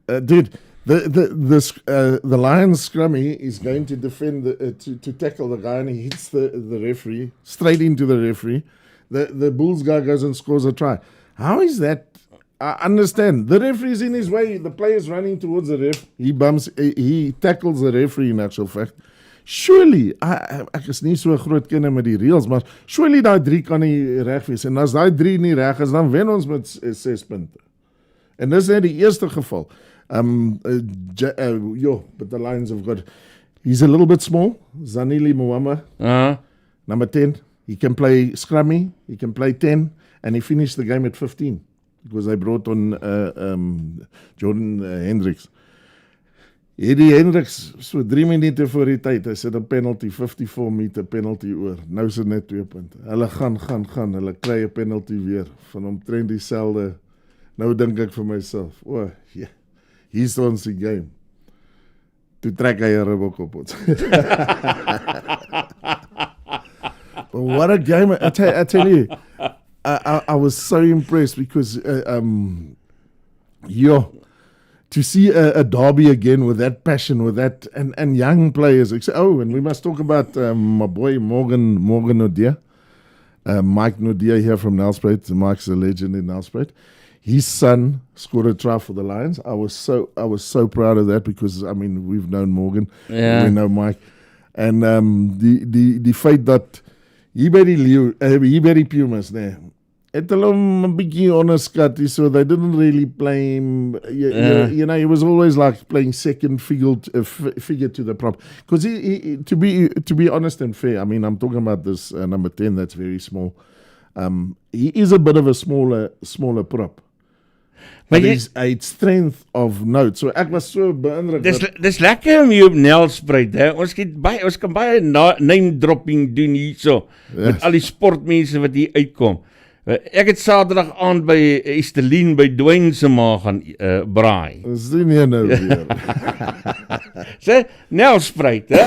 Dude, the Lions scrummy is going to defend to tackle the guy, and he hits the referee straight into the referee. The Bulls guy goes and scores a try. How is that I understand. The referee's in his way. The player's running towards the ref. He tackles the referee in actual fact. Surely, ek is nie so 'n groot kenner met die reels, maar surely daai 3 kan nie reg wees. En as daai 3 nie reg is, dan wen ons met 6 punte. En dis net die eerste geval. But the Lions have got... He's a little bit small. Zanili Mwamba. Number 10. He can play scrummy. He can play 10. And he finished the game at 15. Because they brought on Jordan Hendricks. Eddie Hendricks, so 3 minute voor die tyd, hy sit 'n penalty, 54 meter penalty oor. Nou is dit net 2 punte. Hulle gaan, hulle kry 'n penalty weer van omtrent dieselfde. Nou dink ek vir myself, hier's ons die game. Toe trek hy 'n ribbok op ons. But what a game, I tell you, I was so impressed because, to see a derby again with that passion, with that, and young players. And we must talk about my boy Morgan Nodia, Mike Nodia here from Nelspruit. Mike's a legend in Nelspruit. His son scored a try for the Lions. I was so proud of that because we've known Morgan, we know Mike, and the feit dat hier by die Pumas nee. Het hulle hom 'n bietjie onderskat, so they didn't really play him. You know, he was always like playing second figure to the prop. Because he, to be honest and fair, I'm talking about this number 10 that's very small. He is a bit of a smaller prop. But he's a strength of note. So ek was so beïndruk.
Dis lekker om hier op Nelspruit, hè. Ons kan baie name dropping doen hierso met al die sportmense wat hier uitkom. Ek het Saterdag aand by Estelien by Dwayne se ma gaan braai.
Dis nie nou weer.
Sê Nelspruit, hè?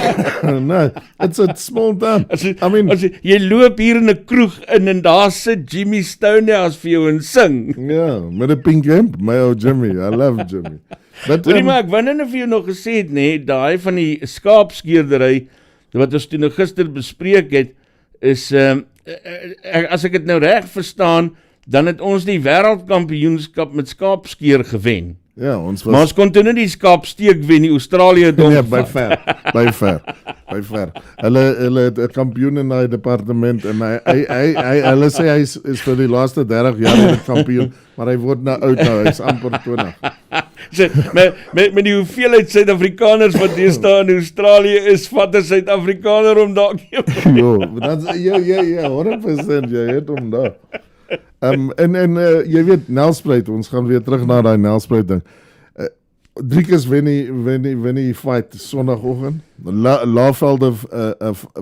No, it's a small town.
As jy loop hier in 'n kroeg en daar sit Jimmy Stonehouse vir jou en sing.
Ja, met 'n pink hemp, my ou Jimmy. I love Jimmy.
But maar ek wou net vir jou nog gesê het, nee, daai van die skaapskeerdery wat ons toe nou gister bespreek het, is as ek dit nou reg verstaan, dan het ons die wêreldkampioenskap met skaapskeer gewen.
Ja, ons was...
Maar ons kon toe nie die skaapsteek wen nie, Australië dom.
Ja, by ver. Hulle het 'n kampioen in daai departement en hulle sê hy is vir die laaste 30 jaar 'n kampioen, maar hy word nou oud nou, hy's amper 20.
So, met die hoeveelheid Suid-Afrikaners wat deesdae in Australië is, vat 'n Suid-Afrikaner om dalk.
Ja, 100% jy het hom daar. Jy weet, Nelspruit, ons gaan weer terug na daai Nelspruit ding. Driekus wen die fight Sondagoggend. Laafvelde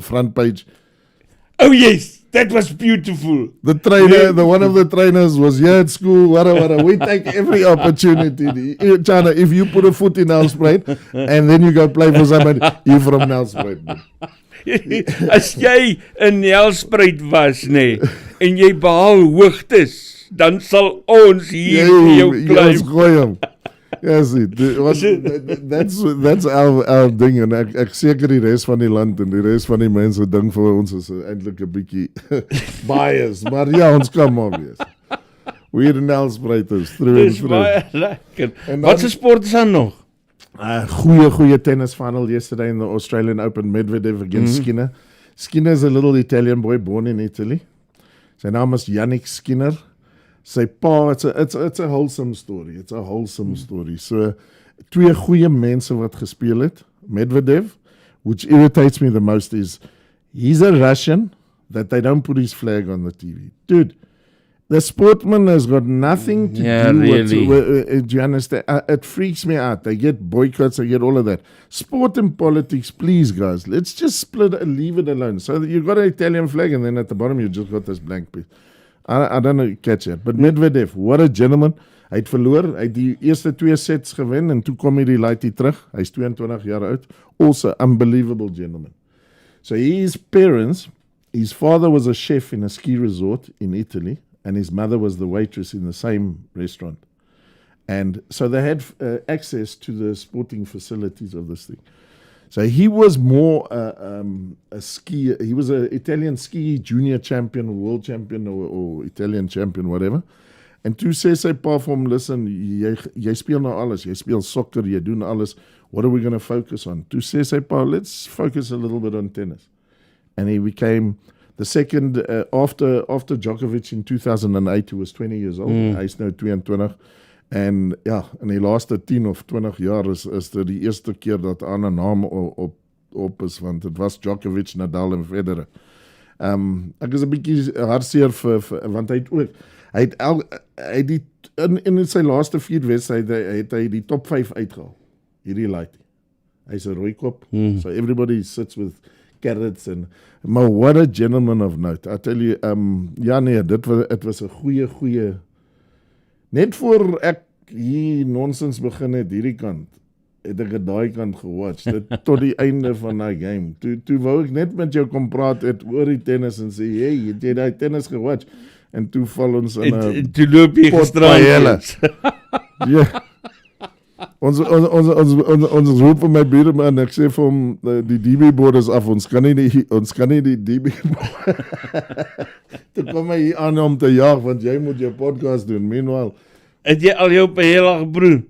front page.
Oh yes, that was beautiful.
The trainer, one of the trainers was here at school, whatever. We take every opportunity. Chana, if you put a foot in Nelspruit and then you go play for somebody, you're from Nelspruit.
As jy in Nelspruit was, nee, en jy behaal hoogtes, dan sal ons hier vir jou klim.
Yes, that's our ding, en ek seker die res van die land en die res van die mense ding vir ons is eintlik 'n bietjie bias, maar ja, ons kan maar wees. We're Nelspruiters, through and through.
Dis baie lekker. Wat se sport is daar nog?
Goeie tennis final yesterday in the Australian Open, Medvedev against Skinner. Skinner is a little Italian boy born in Italy. Sy naam is Yannick Skinner. Sy pa, it's a wholesome story. It's a wholesome story. So, 2 goeie mense wat gespeel het. Medvedev, which irritates me the most, is he's a Russian that they don't put his flag on the TV. Dude, the sportman has got nothing to do with, do you understand? It freaks me out. They get boycotts, they get all of that. Sport and politics, please guys, let's just split and leave it alone. So you've got an Italian flag and then at the bottom you just got this blank piece. I don't know, catch it. But Medvedev, what a gentleman. Hy het verloor, hy het die eerste 2 sets gewen en toe kom hy die laaitie terug. Hy's 22 jaar oud. Also, unbelievable gentleman. So his parents, his father was a chef in a ski resort in Italy. And his mother was the waitress in the same restaurant. And so they had access to the sporting facilities of this thing. So he was more a skier. He was an Italian ski junior champion, world champion, or Italian champion, whatever. En toe sê sy pa vir hom, listen, jy speel nou alles, jy speel soccer, jy doen alles, what are we going to focus on? Toe sê sy pa, let's focus a little bit on tennis. And he became the second, after Djokovic in 2008, who was 20 years old, hy is nou 22, en ja, in die laaste 10 of 20 jaar is dit die eerste keer dat aan 'n naam op is, want het was Djokovic, Nadal en Federer. Ek is 'n bietjie hartseer want hy het ook, hy het die, in sy laaste 4 wedstryde het hy die top 5 uitgehaal. Hierdie laat. Hy's 'n rooikop, so everybody sits with carrots and, maar what a gentleman of note. I tell you, ja nee, het was 'n goeie, net voor ek hier nonsens begin het hierdie kant, het ek daai kant gewatch, tot die einde van die game. Toe wou ek net met jou kom praat oor die tennis en sê, hey, het jy die tennis gewatch? En toe val ons in 'n
toe loop jy gisterand.
Ja. Ons roep vir my buurman, ek sê vir hom, die DB-board is af, ons kan nie die DB-board. Toe kom hy hier aan om te jaag, want jy moet jou podcast doen, meanwhile.
Het jy al jou pahela gebroe?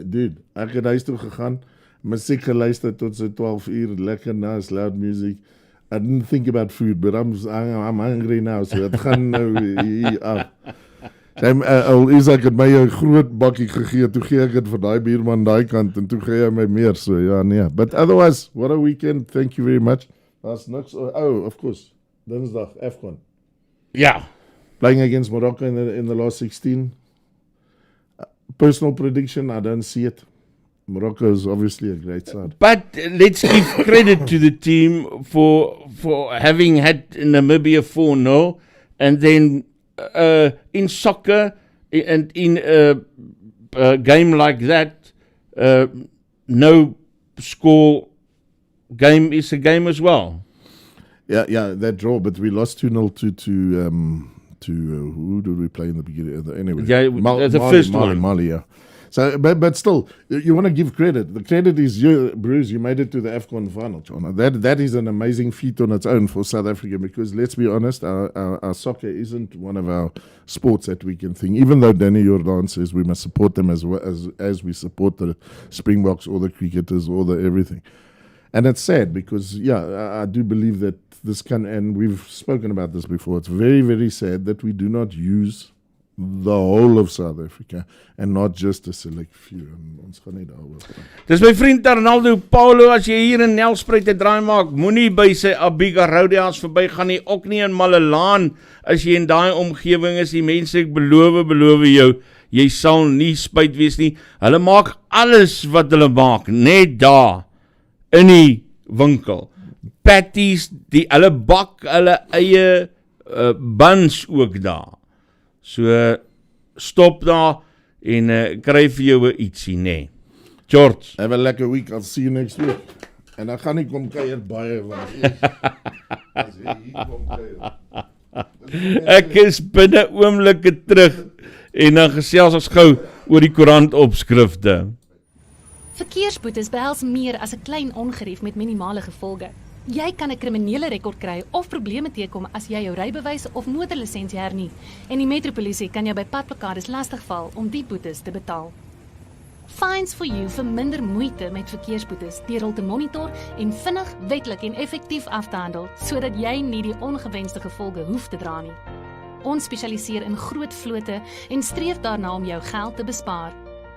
Dude, ek het huis toe gegaan, musiek geluister tot so 12 uur, lekker nice, loud music. I didn't think about food, but I'm hungry now, so het gaan nou hier af. Al Isaac het my 'n groot bakkie gegee, toe gee ek het vir daai buurman daai kant, en toe gee hy my meer, so ja, nee. But otherwise, what a weekend, thank you very much. That's niks, of course, Dinsdag, AFCON.
Ja.
Playing against Morocco in the last 16. Personal prediction, I don't see it. Morocco is obviously a great side.
But let's give credit to the team for having had Namibia 4-0, and then in soccer and in a game like that, no score game is a game as well.
Yeah, that draw, but we lost 2-0 to who did we play in the beginning? Anyway,
the first one.
Mali, yeah. So, but still, you want to give credit. The credit is you, Bruce. You made it to the AFCON final, John. That is an amazing feat on its own for South Africa, because let's be honest, our soccer isn't one of our sports that we can think. Even though Danny Jordan says we must support them as well as we support the Springboks or the cricketers or the everything. And it's sad because, I do believe that this and we've spoken about this before, it's very, very sad that we do not use the whole of South Africa and not just a select few. Ons gaan nie daaroor praat.
Dis my vriend Arnaldo Paulo, as jy hier in Nelspruit 'n draai maak, moenie by sy Abiga Roadhouse verby gaan nie, ook nie in Malelaan as jy in daai omgewing is. Die mense, ek beloof jou, jy sal nie spyt wees nie. Hulle maak alles wat hulle maak, net daar in die winkel. Patties, hulle bak hulle eie buns ook daar. So, stop daar en kry vir jou ietsie, nee. George.
Have a lekker week, I'll see you next week. En dan gaan ek kom kuier baie, want as jy hier kom kuier.
Ek is binne oomblikke terug en dan gesels ons gou oor die koerantopskrifte.
Verkeersboetes behels meer as 'n klein ongerief met minimale gevolge. Jy kan 'n kriminele rekord kry of probleme teekom as jy jou rybewys of motorlisensie hernie. En die metropolisie kan jou by padblokkades lastigval om die boetes te betaal. Fines for You vir minder moeite met verkeersboetes deur hul te monitor en vinnig, wetlik en effektief af te handel, sodat jy nie die ongewenste gevolge hoef te dra nie. Ons spesialiseer in groot vlote en streef daarna om jou geld te bespaar.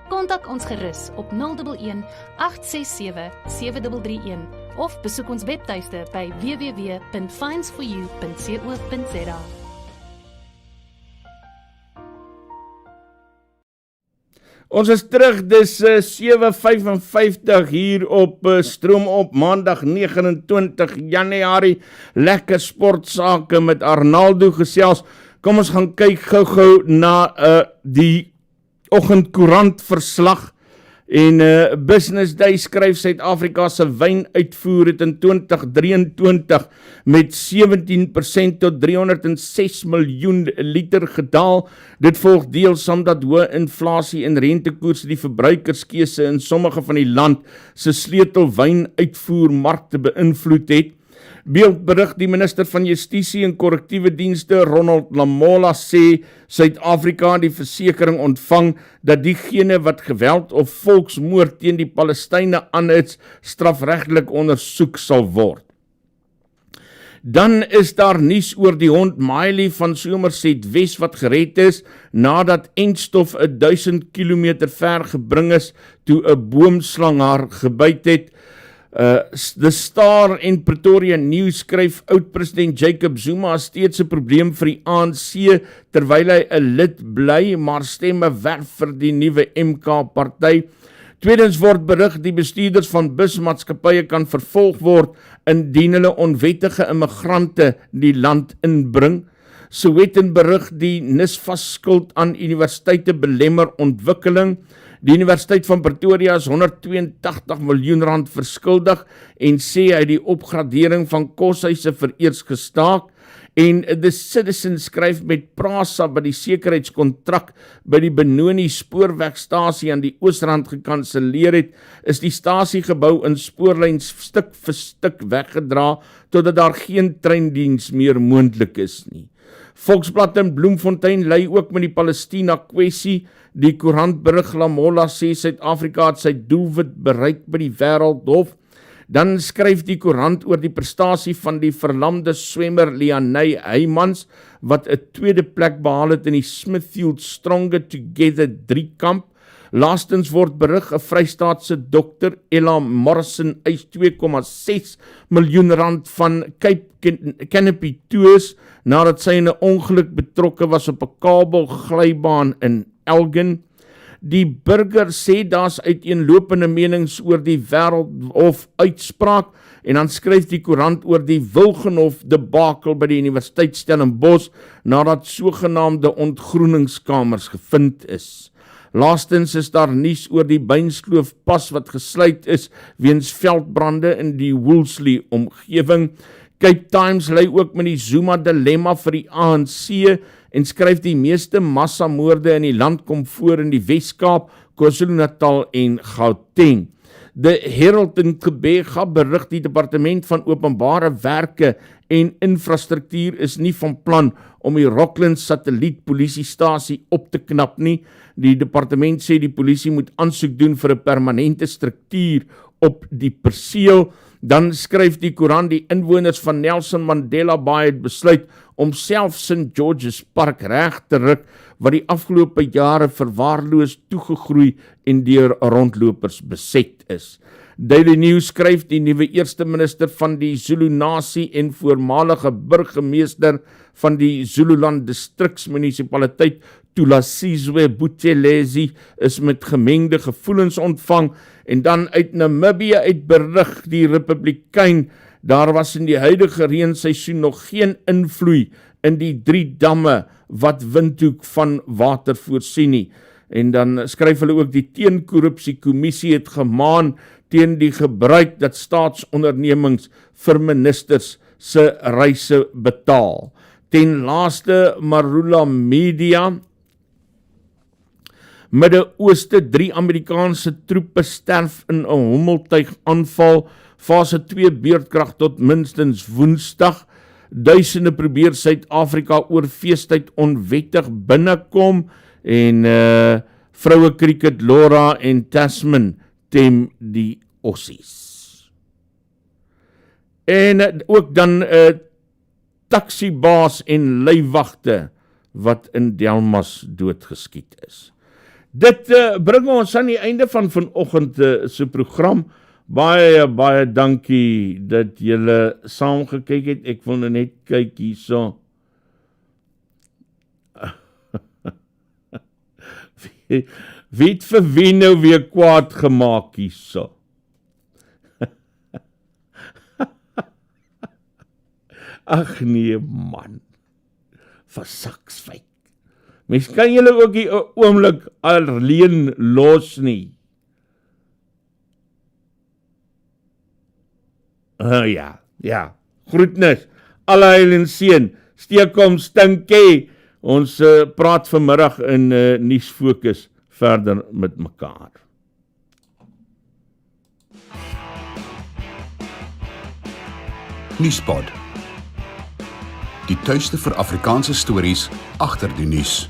Kontak ons gerus op 011 867 7331 of besoek ons webtuiste by www.finesforyou.co.za.
Ons is terug, dis 7:55 hier op Stroomop, maandag 29 Januarie. Lekker sportsake met Arnaldo gesels. Kom ons gaan kyk gou na die oggendkoerant verslag. En Business Day skryf Suid-Afrika se wynuitvoer het in 2023 met 17% tot 306 miljoen liter gedaal. Dit volg deels omdat hoë inflasie en rentekoerse die verbruikerskeuse in sommige van die land se sleutel wynuitvoermarkte beïnvloed het. Beeldberig, die minister van Justisie en Korrektiewe Dienste, Ronald Lamola, sê Suid-Afrika die versekering ontvang dat diegene wat geweld of volksmoord teen die Palestynë aanhits, strafregtelik ondersoek sal word. Dan is daar nuus oor die hond Miley van Somerset Wes wat gered is nadat entstof 1000 kilometer ver gebring is toe 'n boomslang haar gebyt het. The Star en Pretoria News skryf oud-president Jacob Zuma is steeds 'n probleem vir die ANC terwyl hy 'n lid bly, maar stemme werf vir die nuwe MK-party. Tweedens word berig die bestuurders van busmaatskappye kan vervolg word indien hulle onwettige immigrante die land inbring. Sowetan berig die NISVAS skuld aan universiteite belemmer ontwikkeling. Die Universiteit van Pretoria is 182 miljoen rand verskuldig en sê hy die opgradering van koshuise vereers gestaak. En The Citizen skryf met Prasa by die sekuriteitskontrak by die Benoni spoorwegstasie aan die Oosrand gekanselleer het, is die stasiegebou in spoorlyn stuk vir stuk weggedra totdat daar geen treindiens meer moontlik is nie. Volksblad in Bloemfontein lei ook met die Palestina kwessie. Die koerant berig Lamola sê Suid-Afrika het sy doelwit bereik by die Wêreldhof. Dan skryf die koerant oor die prestasie van die verlamde swemmer Leaney Heymans wat 'n tweede plek behaal het in die Smithfield Stronger Together 3 kamp. Laastens word berig 'n Vrystaatse dokter, Ella Morrison, eis 2,6 miljoen rand van Cape Canopy Tours nadat sy in 'n ongeluk betrokke was op 'n kabelglybaan in Elgin. Die burger sê daar's uiteenlopende menings oor die Wêreldhof uitspraak en dan skryf die koerant oor die Wilgenhof debakel by die Universiteit Stellenbosch nadat sogenaamde ontgroeningskamers gevind is. Laastens is daar nuus oor die Beinskloofpas wat gesluit is weens veldbrande in die Woolsley omgewing. Cape Times lei ook met die Zuma dilemma vir die ANC en skryf die meeste massamoorde in die land kom voor in die Wes-Kaap, KwaZulu-Natal en Gauteng. The Herald in Gqeberha berig die Departement van Openbare Werke en Infrastruktuur is nie van plan om die Rockland satellietpolisiestasie op te knap nie. Die departement sê die polisie moet aansoek doen vir 'n permanente struktuur op die perseel. Dan skryf die koerant die inwoners van Nelson Mandela Bay het besluit om self St. George's Park reg te ruk wat die afgelope jare verwaarloos toegegroei en deur rondlopers beset is. Daily News skryf die nuwe eerste minister van die Zulu nasie en voormalige burgemeester van die Zululand distriksmunisipaliteit Thulasizwe Buthelezi is met gemengde gevoelens ontvang. En dan uit Namibië uit berig die Republikein, daar was in die huidige reenseisoen nog geen invloei in die 3 damme wat Windhoek van water voorsien nie. En dan skryf hulle ook die teenkorrupsiekommissie het gemaan teen die gebruik dat staatsondernemings vir ministers se reise betaal. Ten laaste Marula Media. Midde-Ooste, 3 Amerikaanse troepe sterf in 'n hommeltuig aanval. Fase 2 beurtkrag tot minstens Woensdag. Duisende probeer Suid-Afrika oor feestyd onwettig binnekom en vroue cricket Laura en Tasman tem die Aussies. En ook dan taxibaas en leiwagte wat in Delmas doodgeskiet is. Dit bring ons aan die einde van vanoggend se program. Baie dankie dat julle saam gekyk het. Ek wil net kyk hierso. Wie het vir wie nou weer kwaad gemaak hierso? Ag nee man, versaksfeit. Mens kan julle ook die oomblik alleen los nie. Ja, groetnis, alle heil en seën, steek hom stinkie. Ons praat vanmiddag in Nuusfokus verder met mekaar.
Nuuspod. Die tuiste vir Afrikaanse stories agter die nuus.